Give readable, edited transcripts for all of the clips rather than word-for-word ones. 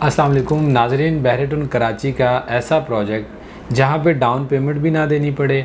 अस्सलाम वालेकुम नाज़रीन। बहरेटुन कराची का ऐसा प्रोजेक्ट जहाँ पे डाउन पेमेंट भी ना देनी पड़े,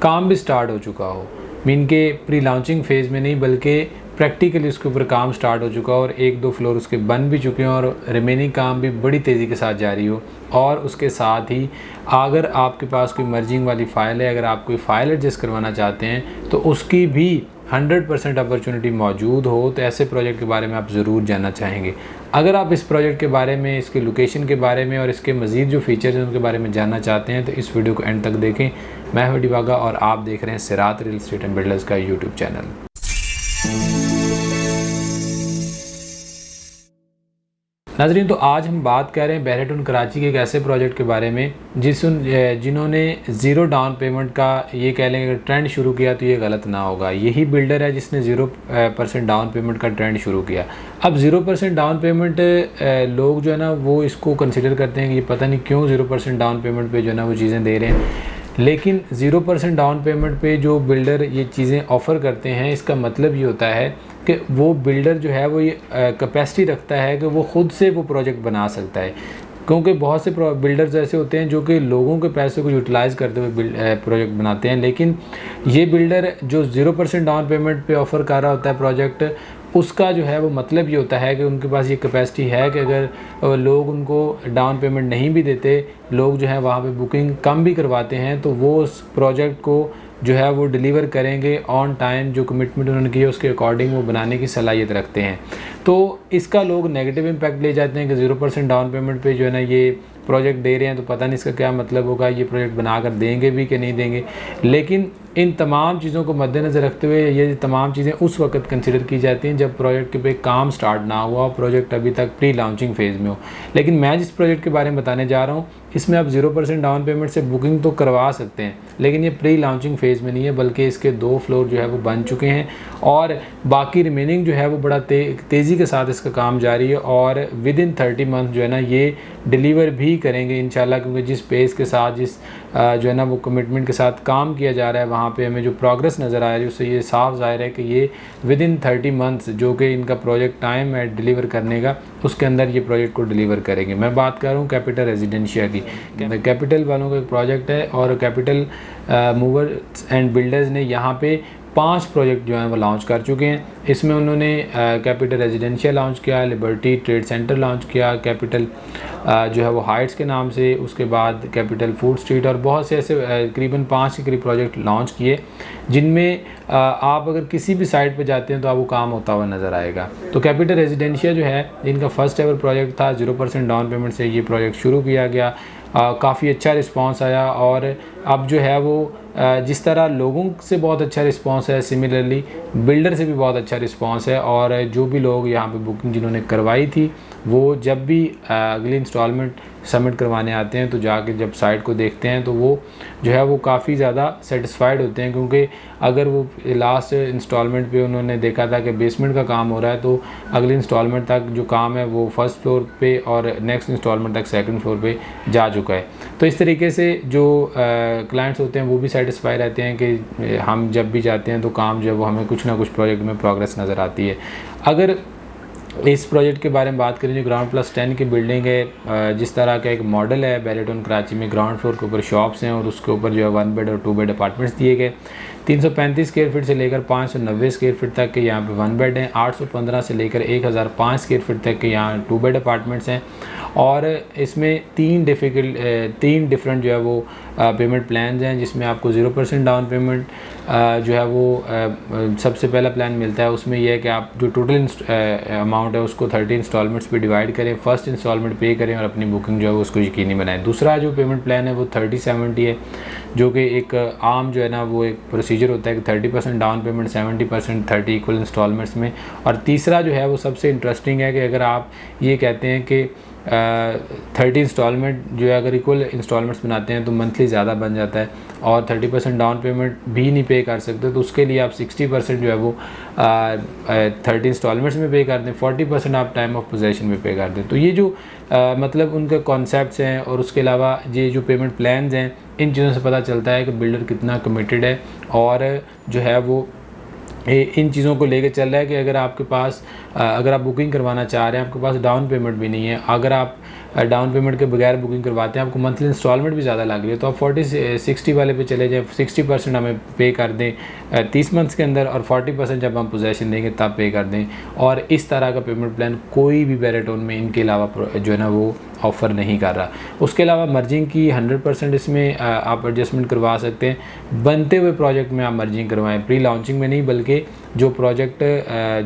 काम भी स्टार्ट हो चुका हो, मीन के प्री लॉन्चिंग फ़ेज़ में नहीं बल्कि प्रैक्टिकली उसके ऊपर काम स्टार्ट हो चुका हो और एक दो फ्लोर उसके बन भी चुके हैं और रिमेनिंग काम भी बड़ी तेज़ी के साथ जारी हो। और उसके साथ ही अगर आपके पास कोई मर्जिंग वाली फ़ाइल है, अगर आप कोई फ़ाइल एडजस्ट करवाना चाहते हैं तो उसकी भी 100% अपॉर्चुनिटी मौजूद हो, तो ऐसे प्रोजेक्ट के बारे में आप ज़रूर जानना चाहेंगे। अगर आप इस प्रोजेक्ट के बारे में, इसके लोकेशन के बारे में और इसके मज़ीद जो फ़ीचर्स हैं उनके बारे में जानना चाहते हैं तो इस वीडियो को एंड तक देखें। मैं हूं डिबागा और आप देख रहे हैं सिरात रियल एस्टेट एंड बिल्डर्स का यूट्यूब चैनल। नाज़रीन, तो आज हम बात कर रहे हैं बहरेटुन कराची के एक ऐसे प्रोजेक्ट के बारे में जिन्होंने ज़ीरो डाउन पेमेंट का ये कह लें ट्रेंड शुरू किया तो ये गलत ना होगा। यही बिल्डर है जिसने 0% डाउन पेमेंट का ट्रेंड शुरू किया। अब 0% डाउन पेमेंट लोग जो है ना वो इसको कंसिडर करते हैं कि ये पता नहीं क्यों 0% डाउन पेमेंट पे जो है ना वो चीज़ें दे रहे हैं, लेकिन 0% डाउन पेमेंट पे जो बिल्डर ये चीज़ें ऑफ़र करते हैं इसका मतलब ये होता है कि वो बिल्डर जो है वो ये कैपेसिटी रखता है कि वो ख़ुद से वो प्रोजेक्ट बना सकता है। क्योंकि बहुत से बिल्डर्स ऐसे होते हैं जो कि लोगों के पैसे को यूटिलाइज़ करते हुए प्रोजेक्ट बनाते हैं, लेकिन ये बिल्डर जो 0% डाउन पेमेंट पे ऑफ़र कर रहा होता है प्रोजेक्ट, उसका जो है वो मतलब ये होता है कि उनके पास ये कैपेसिटी है कि अगर लोग उनको डाउन पेमेंट नहीं भी देते, लोग जो है वहाँ पे बुकिंग कम भी करवाते हैं तो वो उस प्रोजेक्ट को जो है वो डिलीवर करेंगे ऑन टाइम। जो कमिटमेंट उन्होंने की है उसके अकॉर्डिंग वो बनाने की सलाहियत रखते हैं। तो इसका लोग नेगेटिव इम्पैक्ट ले जाते हैं कि 0% डाउन पेमेंट पे जो है ना ये प्रोजेक्ट दे रहे हैं तो पता नहीं इसका क्या मतलब होगा, ये प्रोजेक्ट बनाकर देंगे भी कि नहीं देंगे। लेकिन इन तमाम चीज़ों को मद्देनज़र रखते हुए ये तमाम चीज़ें उस वक्त कंसिडर की जाती हैं जब प्रोजेक्ट के पे काम स्टार्ट ना हुआ, प्रोजेक्ट अभी तक प्री लॉन्चिंग फ़ेज़ में हो। लेकिन मैं जिस प्रोजेक्ट के बारे में बताने जा रहा हूँ इसमें आप 0% डाउन पेमेंट से बुकिंग तो करवा सकते हैं, लेकिन ये प्री लॉन्चिंग फ़ेज़ में नहीं है बल्कि इसके 2 फ्लोर जो है वो बन चुके हैं और बाकी रिमेनिंग जो है वो बड़ा तेज़ी के साथ इसका काम जारी है और विद इन 30 मंथ जो है ना ये डिलीवर भी करेंगे इंशाल्लाह। क्योंकि जिस पेस के साथ जिस जो है ना वो कमिटमेंट के साथ काम किया जा रहा है वहाँ पे हमें जो प्रोग्रेस नज़र आ रही है उससे ये साफ ज़ाहिर है कि ये विद इन 30 मंथ्स जो कि इनका प्रोजेक्ट टाइम है डिलीवर करने का, उसके अंदर ये प्रोजेक्ट को डिलीवर करेंगे। मैं बात कर रहा हूँ कैपिटल रेजिडेंशिया की। कैपिटल वालों का एक प्रोजेक्ट है और कैपिटल मूवर्स एंड बिल्डर्स ने यहाँ पे 5 प्रोजेक्ट जो हैं वो लॉन्च कर चुके हैं। इसमें उन्होंने कैपिटल रेजिडेंशियल लॉन्च किया, लिबर्टी ट्रेड सेंटर लॉन्च किया, कैपिटल जो है वो हाइट्स के नाम से, उसके बाद कैपिटल फूड स्ट्रीट और बहुत से ऐसे करीबन 5 के करीब प्रोजेक्ट लॉन्च किए जिनमें आप अगर किसी भी साइट पे जाते हैं तो आपको काम होता हुआ नज़र आएगा। तो कैपिटल रेजिडेंशियल जो है इनका फर्स्ट एवर प्रोजेक्ट था, 0% डाउन पेमेंट से ये प्रोजेक्ट शुरू किया गया। काफ़ी अच्छा रिस्पांस आया और अब जो है वो जिस तरह लोगों से बहुत अच्छा रिस्पांस है, सिमिलरली बिल्डर से भी बहुत अच्छा रिस्पांस है। और जो भी लोग यहाँ पे बुकिंग जिन्होंने करवाई थी वो जब भी अगली इंस्टॉलमेंट सबमिट करवाने आते हैं तो जाके जब साइट को देखते हैं तो वो जो है वो काफ़ी ज़्यादा सेटिस्फाइड होते हैं। क्योंकि अगर वो लास्ट इंस्टॉलमेंट पे उन्होंने देखा था कि बेसमेंट का काम हो रहा है तो अगली इंस्टॉलमेंट तक जो काम है वो फर्स्ट फ्लोर पे और नेक्स्ट इंस्टॉलमेंट तक सेकंड फ्लोर पे जा चुका है। तो इस तरीके से जो क्लाइंट्स होते हैं वो भी सेटिस्फाई रहते हैं कि हम जब भी जाते हैं तो काम जो है वो हमें कुछ ना कुछ प्रोजेक्ट में प्रोग्रेस नज़र आती है। अगर इस प्रोजेक्ट के बारे में बात करें जो ग्राउंड प्लस 10 की बिल्डिंग है, जिस तरह का एक मॉडल है बहरेटुन कराची में, ग्राउंड फ्लोर के ऊपर शॉप्स हैं और उसके ऊपर जो है 1 बेड और 2 बेड अपार्टमेंट्स दिए गए। 335 स्क्वायर फीट से लेकर 590 स्क्वायर फीट तक के यहाँ पे 1 बेड हैं, 815 से लेकर 1005 स्क्वायर फीट तक के यहाँ 2 बेड अपार्टमेंट्स हैं। और इसमें 3 डिफरेंट जो है वो पेमेंट प्लान्स हैं जिसमें आपको 0% डाउन पेमेंट जो है वो सबसे पहला प्लान मिलता है। उसमें यह है कि आप जो टोटल अमाउंट है उसको 30 इंस्टॉलमेंट्स पे डिवाइड करें, फर्स्ट इंस्टॉलमेंट पे करें और अपनी बुकिंग जो है वो उसको यकीनी बनाएं। दूसरा जो पेमेंट प्लान है वो 30-70 है, जो कि एक आम जो है ना वो एक प्रोसीजर होता है कि 30% डाउन पेमेंट, 70%, 30 इक्वल इंस्टॉलमेंट्स में। और तीसरा जो है वो सबसे इंटरेस्टिंग है कि अगर आप ये कहते हैं कि 30 इंस्टॉलमेंट जो है अगर इक्वल इंस्टॉलमेंट्स बनाते हैं तो मंथली ज़्यादा बन जाता है और 30% डाउन पेमेंट भी नहीं पे कर सकते तो उसके लिए आप 60% जो है वो 30 इंस्टॉलमेंट्स में पे कर दें, 40% आप टाइम ऑफ पोजेशन में पे कर दें। तो ये जो मतलब उनके कॉन्सेप्ट्स हैं और उसके अलावा ये जो पेमेंट प्लान्स हैं, इन चीज़ों से पता चलता है कि बिल्डर कितना कमिटेड है और जो है वो इन चीज़ों को लेके चल रहा है कि अगर आपके पास अगर आप बुकिंग करवाना चाह रहे हैं, आपके पास डाउन पेमेंट भी नहीं है, अगर आप डाउन पेमेंट के बगैर बुकिंग करवाते हैं, आपको मंथली इंस्टॉलमेंट भी ज़्यादा लग रही है, तो आप 40-60 वाले पे चले जाएँ, 60% हमें पे कर दें 30 मंथ्स के अंदर, और 40% जब हम पोजेसन देंगे तब पे कर दें। और इस तरह का पेमेंट प्लान कोई भी बैरेटोन में इनके अलावा जो है ना वो ऑफ़र नहीं कर रहा। उसके अलावा मर्जिंग की 100% इसमें आप एडजस्टमेंट करवा सकते हैं। बनते हुए प्रोजेक्ट में आप मर्जिंग करवाएं, प्री लॉन्चिंग में नहीं, बल्कि जो प्रोजेक्ट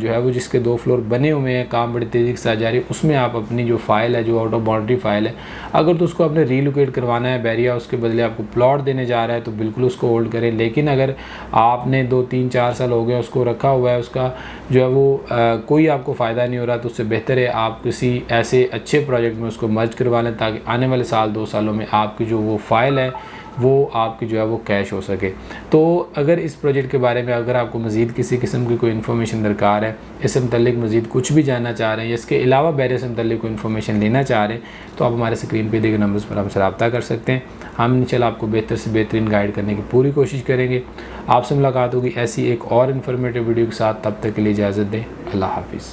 जो है वो जिसके 2 फ्लोर बने हुए हैं, काम बड़ी तेज़ी के साथ जारी है, उसमें आप अपनी जो फाइल है, जो आउट ऑफ बाउंड्री फाइल है, अगर तो उसको आपने रीलोकेट करवाना है बैरिया, उसके बदले आपको प्लॉट देने जा रहा है तो बिल्कुल उसको होल्ड करें। लेकिन अगर आपने 2-3-4 साल हो गए उसको रखा हुआ है, उसका जो है वो कोई आपको फ़ायदा नहीं हो रहा, तो उससे बेहतर है आप किसी ऐसे अच्छे प्रोजेक्ट में उसको मर्ज करवा लें, ताकि आने वाले साल 2 सालों में आपकी जो वो फाइल है वो आपकी जो है वो कैश हो सके। तो अगर इस प्रोजेक्ट के बारे में अगर आपको मज़ीद किसी किस्म की कोई इन्फॉर्मेशन दरकार है, इससे मुतल्लिक मज़ीद कुछ भी जानना चाह रहे हैं, या इसके अलावा बैरियर से मुतल्लिक कोई इन्फॉर्मेशन लेना चाह रहे हैं, तो आप हमारे स्क्रीन पे दिए गए नंबर्स पर हमसे रब्ता कर सकते हैं। हम इंशाल्लाह आपको बेहतर से बेहतरीन गाइड करने की पूरी कोशिश करेंगे। आपसे मुलाकात होगी ऐसी एक और इन्फॉर्मेटिव वीडियो के साथ, तब तक के लिए इजाज़त दें। अल्लाह हाफिज़।